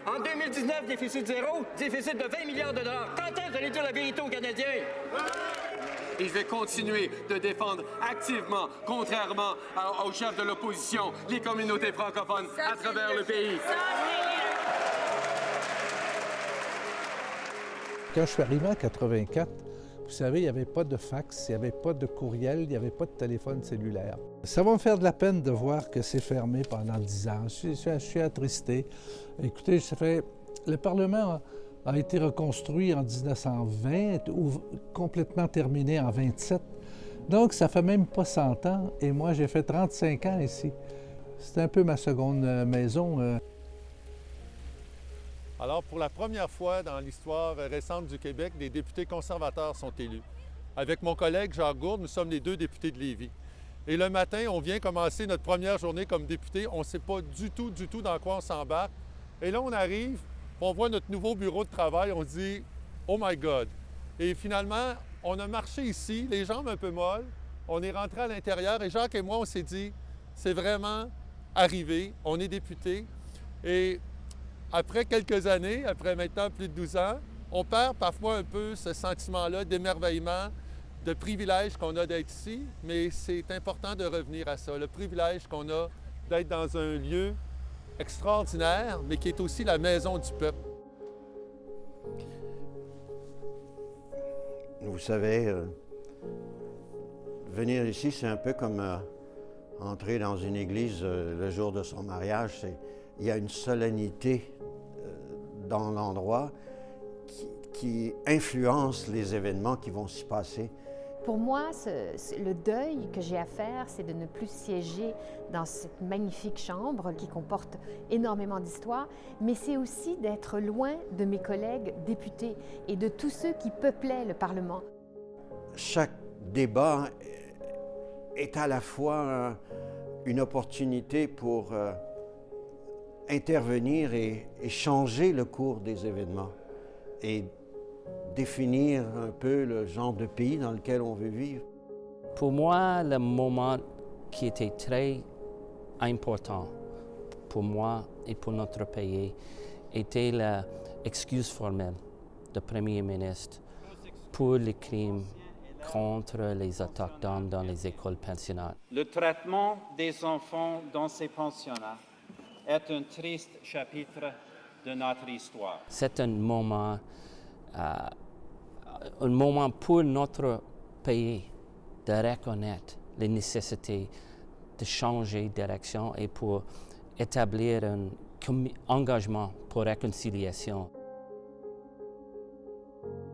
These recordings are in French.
En 2019, déficit zéro, déficit de 20 milliards de dollars. Quand est-ce que vous allez dire la vérité aux Canadiens? Et je vais continuer de défendre activement, contrairement aux chefs de l'opposition, les communautés francophones à travers le pays. Quand je suis arrivé en 84, vous savez, il n'y avait pas de fax, il n'y avait pas de courriel, il n'y avait pas de téléphone cellulaire. Ça va me faire de la peine de voir que c'est fermé pendant 10 ans. Je suis attristé. Écoutez, le Parlement a été reconstruit en 1920 ou complètement terminé en 27. Donc, ça fait même pas 100 ans. Et moi, j'ai fait 35 ans ici. C'est un peu ma seconde maison. Alors, pour la première fois dans l'histoire récente du Québec, des députés conservateurs sont élus. Avec mon collègue Jacques Gourde, nous sommes les 2 députés de Lévis. Et le matin, on vient commencer notre première journée comme député. On ne sait pas du tout dans quoi on s'embarque. Et là, on arrive, on voit notre nouveau bureau de travail, on se dit « Oh my God! » Et finalement, on a marché ici, les jambes un peu molles. On est rentré à l'intérieur et Jacques et moi, on s'est dit « C'est vraiment arrivé, on est député. » Et après quelques années, après maintenant plus de 12 ans, on perd parfois un peu ce sentiment-là d'émerveillement, de privilège qu'on a d'être ici, mais c'est important de revenir à ça, le privilège qu'on a d'être dans un lieu extraordinaire, mais qui est aussi la maison du peuple. Vous savez, venir ici, c'est un peu comme entrer dans une église le jour de son mariage. Il y a une solennité dans l'endroit qui influence les événements qui vont s'y passer. Pour moi, le deuil que j'ai à faire, c'est de ne plus siéger dans cette magnifique chambre qui comporte énormément d'histoire, mais c'est aussi d'être loin de mes collègues députés et de tous ceux qui peuplaient le Parlement. Chaque débat est à la fois une opportunité pour intervenir et changer le cours des événements et définir un peu le genre de pays dans lequel on veut vivre. Pour moi, le moment qui était très important pour moi et pour notre pays était l'excuse formelle du Premier ministre pour les crimes contre les Autochtones dans les écoles pensionnats. Le traitement des enfants dans ces pensionnats est un triste chapitre de notre histoire. C'est un moment pour notre pays de reconnaître les nécessités de changer de direction et pour établir un engagement pour réconciliation.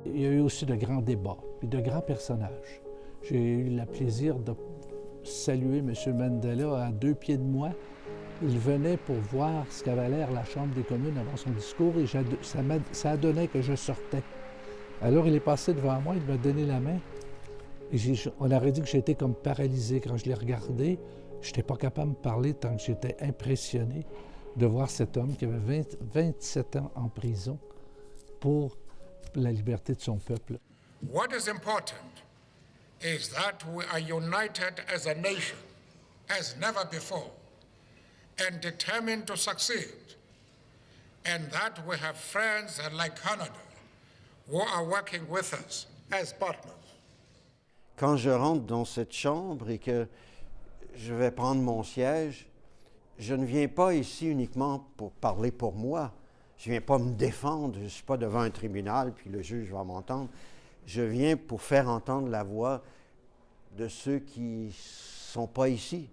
Il y a eu aussi de grands débats et de grands personnages. J'ai eu le plaisir de saluer M. Mandela à 2 pieds de moi. Il venait pour voir ce qu'avait l'air la Chambre des communes avant son discours et ça a donné que je sortais. Alors il est passé devant moi, il m'a donné la main. Et on aurait dit que j'étais comme paralysé. Quand je l'ai regardé, je n'étais pas capable de parler tant que j'étais impressionné de voir cet homme qui avait 27 ans en prison pour la liberté de son peuple. What is important is that we are united as a nation, as never before, and determined to succeed, and that we have friends like Canada who are working with us as partners. Quand je rentre dans cette chambre et que je vais prendre mon siège, je ne viens pas ici uniquement pour parler pour moi. Je ne viens pas me défendre, je ne suis pas devant un tribunal puis le juge va m'entendre. Je viens pour faire entendre la voix de ceux qui ne sont pas ici,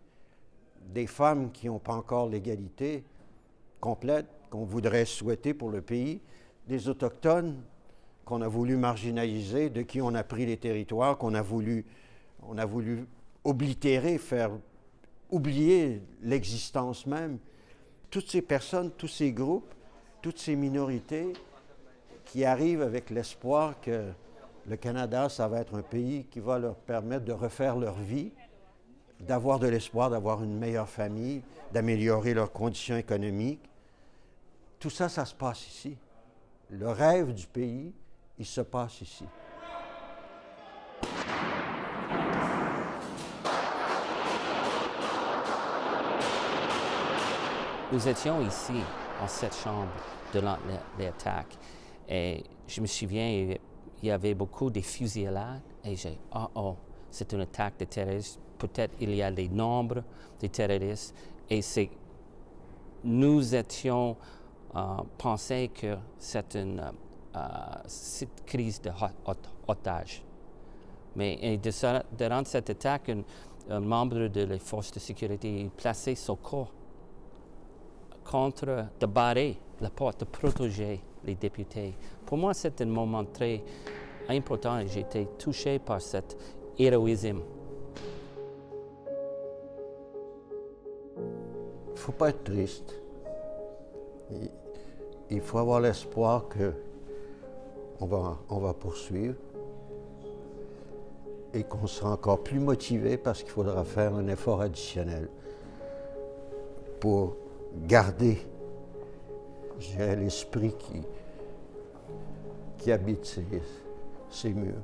des femmes qui n'ont pas encore l'égalité complète qu'on voudrait souhaiter pour le pays, des Autochtones qu'on a voulu marginaliser, de qui on a pris les territoires, qu'on a voulu oblitérer, faire oublier l'existence même. Toutes ces personnes, tous ces groupes, toutes ces minorités qui arrivent avec l'espoir que le Canada, ça va être un pays qui va leur permettre de refaire leur vie, d'avoir de l'espoir, d'avoir une meilleure famille, d'améliorer leurs conditions économiques. Tout ça, ça se passe ici. Le rêve du pays, il se passe ici. Nous étions ici en cette chambre durant l'attaque. Et je me souviens, il y avait beaucoup de fusillades et j'ai dit, c'est une attaque de terroristes. Peut-être il y a des nombres de terroristes et nous étions pensés que c'est une crise d'otage. Mais durant cette attaque, un membre de les forces de sécurité a placé son corps de barrer la porte, de protéger les députés. Pour moi, c'est un moment très important et j'ai été touché par cet héroïsme. Il ne faut pas être triste. Il faut avoir l'espoir qu'on va poursuivre et qu'on sera encore plus motivé parce qu'il faudra faire un effort additionnel pour garder l'esprit qui habite ces murs.